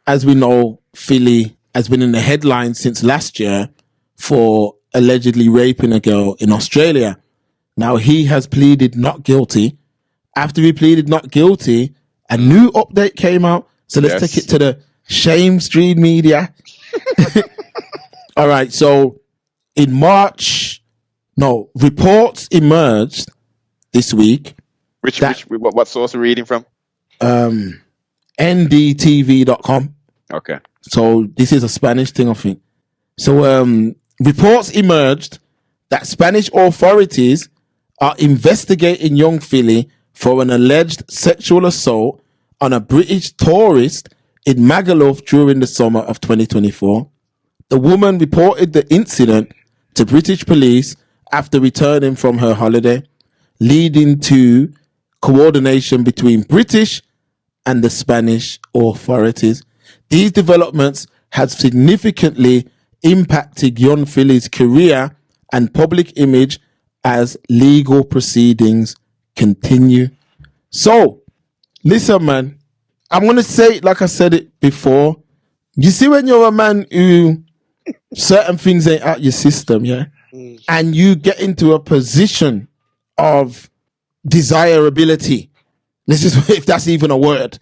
as we know, Philly has been in the headlines since last year for allegedly raping a girl in Australia. Now, he has pleaded not guilty. After he pleaded not guilty, a new update came out. So let's take it to the shame stream media. All right. So in March, reports emerged this week. What source are you reading from? ndtv.com. Okay. So this is a Spanish thing, I think. So reports emerged that Spanish authorities are investigating young Philly for an alleged sexual assault on a British tourist in Magaluf during the summer of 2024. The woman reported the incident to British police after returning from her holiday, leading to coordination between British and the Spanish authorities. These developments have significantly impacted young Philly's career and public image as legal proceedings continue. So, listen, man, I'm going to say it like I said it before. You see, when you're a man who certain things ain't out your system, yeah, and you get into a position of desirability, let's just, if that's even a word,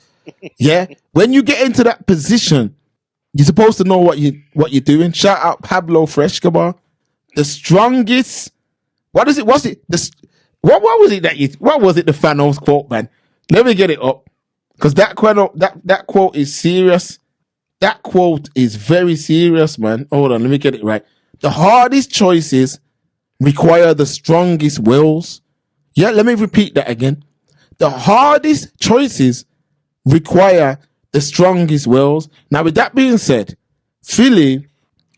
yeah, when you get into that position, you're supposed to know what you're doing. Shout out Pablo Frescobar, the strongest. What is it? What was it? The Thanos quote, man? Let me get it up, because that quote is serious. That quote is very serious, man. Hold on, let me get it right. The hardest choices require the strongest wills. Yeah, let me repeat that again. The hardest choices require the strongest wills. Now, with that being said, Philly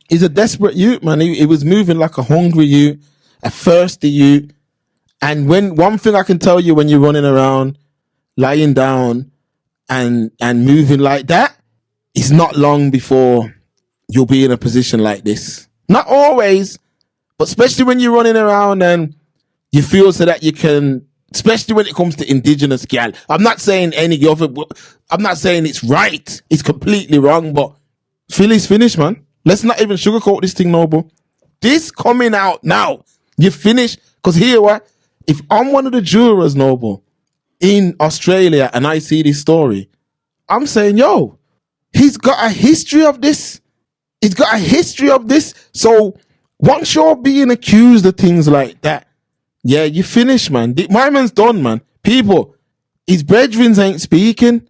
is a desperate youth, man. He was moving like a hungry youth, a thirsty youth. And one thing I can tell you, when you're running around, lying down and moving like that, it's not long before you'll be in a position like this. Not always, but especially when you're running around and you feel so that you can, especially when it comes to indigenous gal. I'm not saying I'm not saying it's right. It's completely wrong, but Philly's finished, man. Let's not even sugarcoat this thing, Noble. This coming out now, you finish, because here, what? If I'm one of the jurors, Noble, in Australia, and I see this story, I'm saying, yo, he's got a history of this. He's got a history of this. So once you're being accused of things like that, yeah, you finish, man. My man's done, man. People, his brethren ain't speaking.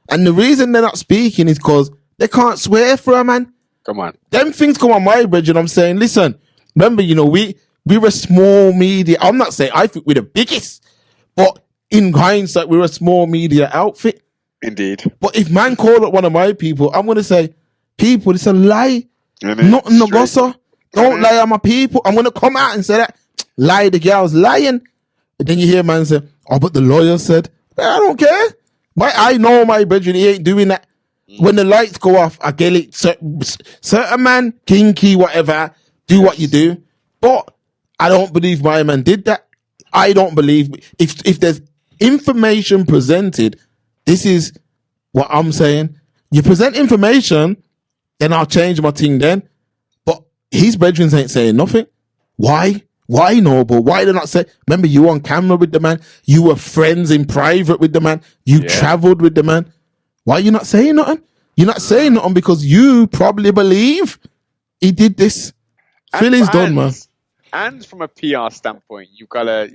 And the reason they're not speaking is because they can't swear for a man. Come on. Them things come on my brethren. I'm saying, listen, remember, we're a small media. I'm not saying I think we're the biggest, but in hindsight, we're a small media outfit. Indeed. But if man called up one of my people, I'm going to say, people, it's a lie. Nothing no gossip. Don't lie on my people. I'm going to come out and say that. Lie, the girl's lying. And then you hear man say, oh, but the lawyer said, I don't care. I know my brethren, he ain't doing that. When the lights go off, I get it. Certain man, kinky, whatever, do what you do. But I don't believe my man did that. I don't believe, if there's information presented, this is what I'm saying. You present information, then I'll change my thing then. But his brethren ain't saying nothing. Why? Why, Noble? Why they not say? Remember, you on camera with the man. You were friends in private with the man. You traveled with the man. Why you not saying nothing? You're not saying nothing because you probably believe he did this. Philly's done, man. And from a PR standpoint, you gotta,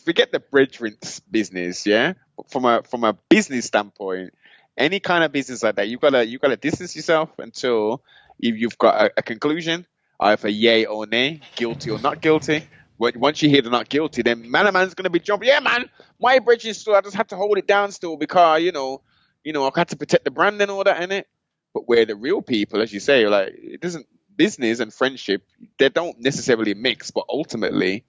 forget the brethren's business, yeah. From a business standpoint, any kind of business like that, you gotta distance yourself until you've got a conclusion, either yay or nay, guilty or not guilty. Once you hear they're not guilty, then man's gonna be jumping. Yeah, man, my brethren still, I just had to hold it down still because I've had to protect the brand and all that in it. But where the real people, as you say, like, it doesn't. Business and friendship, they don't necessarily mix, but ultimately,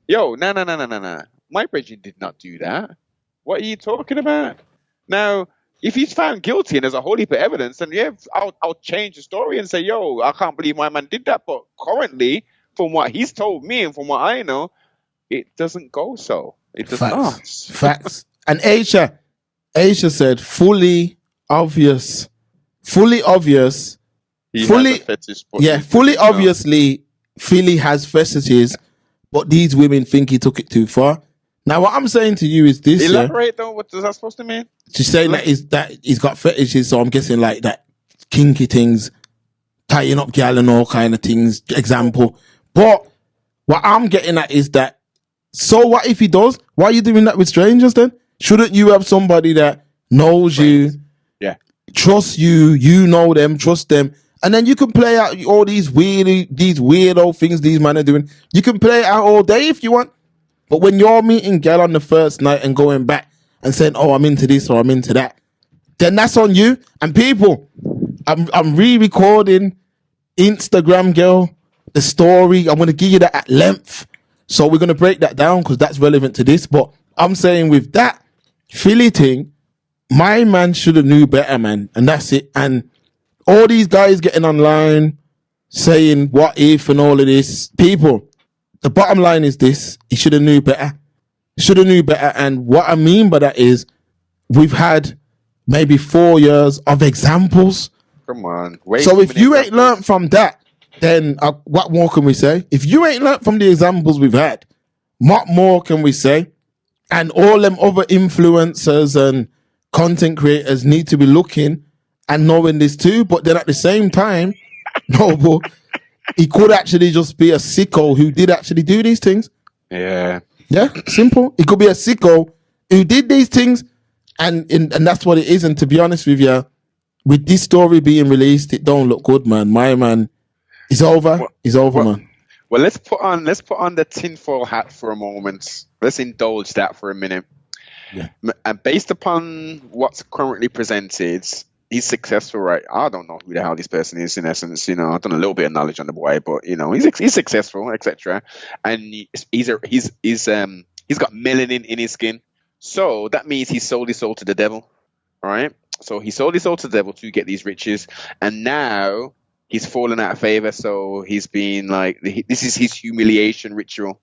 no. My brethren did not do that. What are you talking about? Now, if he's found guilty and there's a whole heap of evidence, then I'll change the story and say, yo, I can't believe my man did that. But currently, from what he's told me and from what I know, it doesn't go so. It does not. Facts. And Aisha said, fully obvious fully obvious, He has a fully fetish, but yeah, fully obviously, Philly has fetishes, but these women think he took it too far. Now, what I'm saying to you is this, yeah. Elaborate though. What is that supposed to mean? She's saying that he's got fetishes, so I'm guessing like that kinky things, tying up gal and all kind of things. Example, but what I'm getting at is that. So what if he does? Why are you doing that with strangers then? Shouldn't you have somebody that knows you, trusts you, you know them, trust them, and then you can play out all these weirdo things these men are doing. You can play it out all day if you want. But when you're meeting gal on the first night and going back and saying, "Oh, I'm into this or I'm into that," then that's on you. And people, I'm re-recording Instagram girl the story. I'm going to give you that at length. So we're going to break that down because that's relevant to this. But I'm saying with that Philly thing, my man should have knew better, man. And that's it. And all these guys getting online saying what if and all of this. People, the bottom line is this. He should have knew better. Should have knew better. And what I mean by that is we've had maybe 4 years of examples. Come on. So if you ain't learned from that, then what more can we say? If you ain't learned from the examples we've had, what more can we say? And all them other influencers and content creators need to be looking and knowing this too. But then at the same time, no, but he could actually just be a sicko who did actually do these things. Yeah. Yeah, simple. He could be a sicko who did these things, and that's what it is. And to be honest with you, with this story being released, it don't look good, man. My man, it's over. It's over, man. Well, let's put on the tinfoil hat for a moment. Let's indulge that for a minute. Yeah. And based upon what's currently presented, he's successful, right? I don't know who the hell this person is. In essence, I've done a little bit of knowledge on the boy, but he's successful, etc. And he's got melanin in his skin, so that means he sold his soul to the devil, all right? So he sold his soul to the devil to get these riches, and now he's fallen out of favor. So he's been like, this is his humiliation ritual.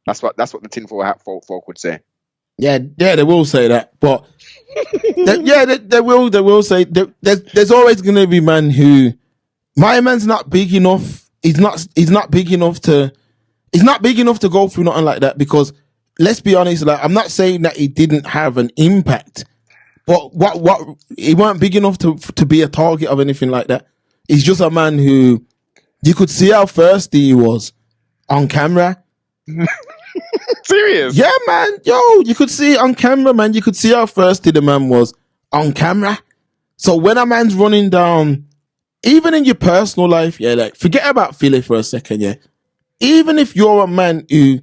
That's what the tinfoil hat folk would say. Yeah, they will say that, but they will say there's always gonna be man who my man's not big enough. He's not big enough to go through nothing like that. Because let's be honest, like I'm not saying that he didn't have an impact, but what he weren't big enough to be a target of anything like that. He's just a man who you could see how thirsty he was on camera. Serious? Yeah, man. Yo, you could see it on camera, man. You could see how thirsty the man was on camera. So when a man's running down, even in your personal life, yeah, like forget about Philly for a second, yeah. Even if you're a man who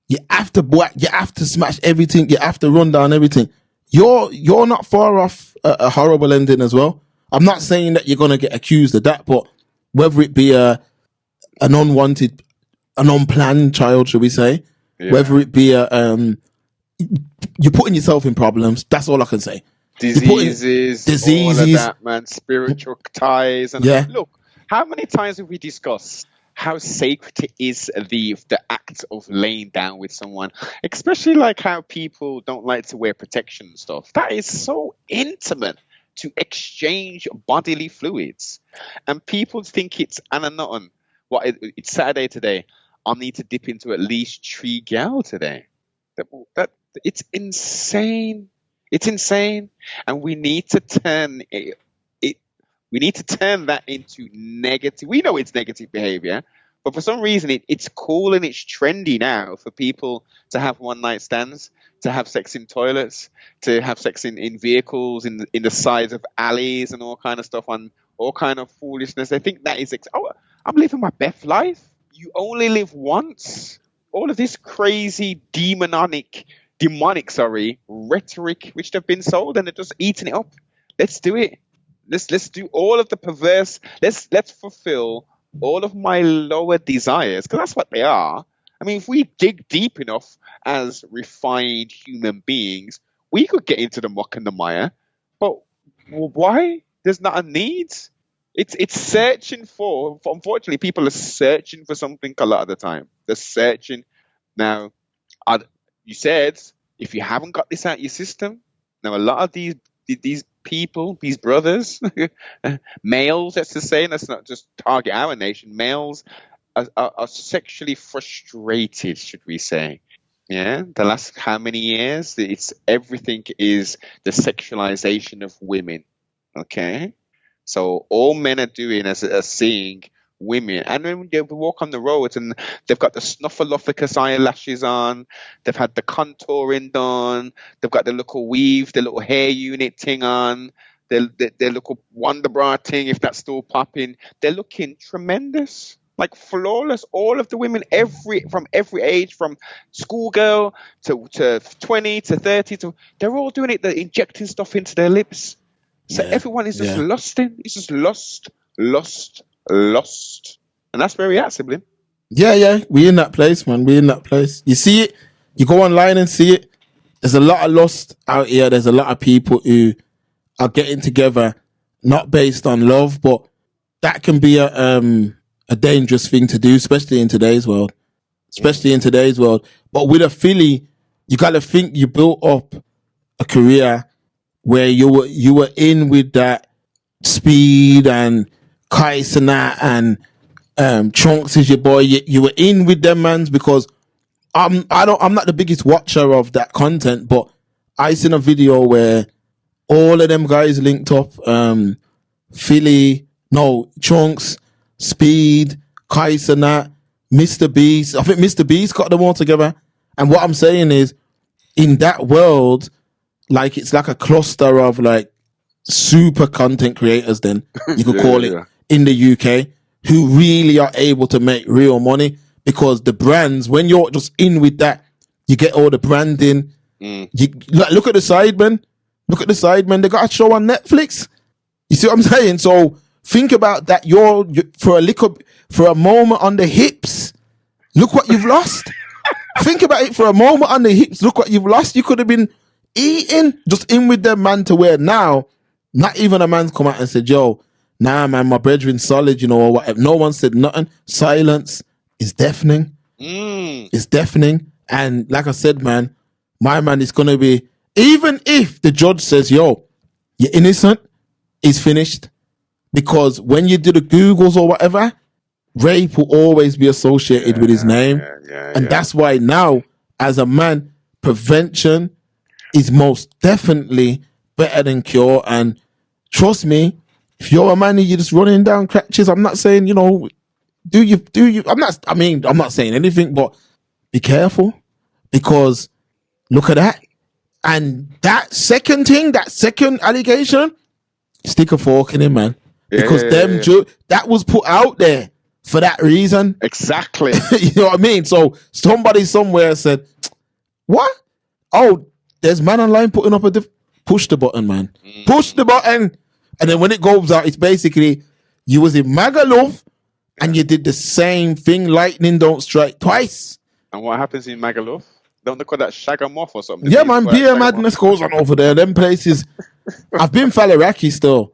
you have to smash everything, you have to run down everything, you're not far off a horrible ending as well. I'm not saying that you're gonna get accused of that, but whether it be an unplanned child, should we say, whether it be you're putting yourself in problems. That's all I can say. Diseases, all of that, man. Spiritual ties, and look, how many times have we discussed how sacred is the act of laying down with someone, especially like how people don't like to wear protection and stuff. That is so intimate to exchange bodily fluids, and people think it's nothing. It's Saturday today. I need to dip into at least 3 gal today. That it's insane. It's insane, and we need to turn it. We need to turn that into negative. We know it's negative behavior, but for some reason it's cool and it's trendy now for people to have one-night stands, to have sex in toilets, to have sex in vehicles, in the sides of alleys and all kind of stuff, on all kind of foolishness. I think that is, I'm living my best life. You only live once. All of this crazy demonic rhetoric which they've been sold, and they're just eating it up. Let's do it. Let's do all of the perverse. Let's fulfill all of my lower desires, because that's what they are. I mean, if we dig deep enough as refined human beings, we could get into the muck and the mire. But why? There's not a need. It's searching for. Unfortunately, people are searching for something a lot of the time. They're searching. Now, you said if you haven't got this out of your system, now a lot of these these people, these brothers, males, let's just say, let's not just target our nation, males are sexually frustrated, should we say. Yeah, the last how many years? It's everything is the sexualization of women. Okay, so all men are doing are seeing women, and when they walk on the roads and they've got the snuffleupagus eyelashes on, they've had the contouring done, they've got the little weave, the little hair unit thing on, their little wonder bra thing, if that's still popping. They're looking tremendous, like flawless. All of the women, from every age, from schoolgirl to 20 to 30, they're all doing it. They're injecting stuff into their lips. So everyone is just lusting. It's just lust, and that's where we at, sibling. Yeah, we in that place, man. We in that place. You see it. You go online and see it. There's a lot of lust out here. There's a lot of people who are getting together, not based on love, but that can be a dangerous thing to do, especially in today's world. But with a Philly, you gotta think you built up a career where you were in with that Speed and Kais and that, and Trunks is your boy. You were in with them mans, because I'm not the biggest watcher of that content, but I seen a video where all of them guys linked up. Trunks, Speed, Kais and that, Mr. Beast. I think Mr. Beast got them all together. And what I'm saying is, in that world, like, it's like a cluster of like super content creators, then you could call it, in the UK, who really are able to make real money, because the brands, when you're just in with that, you get all the branding. Look at the Sidemen. They got a show on Netflix. You see what I'm saying? So think about that. You're for a moment on the hips. Look what you've lost. Think about it for a moment on the hips. Look what you've lost. You could have been eating just in with them, man, to where now not even a man's come out and said, yo, nah, man, my brethren's solid, or whatever. No one said nothing. Silence is deafening. It's deafening. And like I said, man, my man is going to be, even if the judge says, yo, you're innocent, it's finished. Because when you do the Googles or whatever, rape will always be associated with his name. And that's why now, as a man, prevention is most definitely better than cure. And trust me, if you're a man and you're just running down crutches, I'm not saying, do you, I'm not saying anything, but be careful, because look at that. And that second allegation, stick a fork in him, man. Because that was put out there for that reason. Exactly. You know what I mean? So somebody somewhere said, what? Oh, there's man online putting up push the button, man. Push the button. And then when it goes out, it's basically, you was in Magaluf and you did the same thing. Lightning don't strike twice. And what happens in Magaluf? Don't they call that Shagamoth or something? Yeah, man, beer madness goes on over there. Them places. I've been Faliraki still.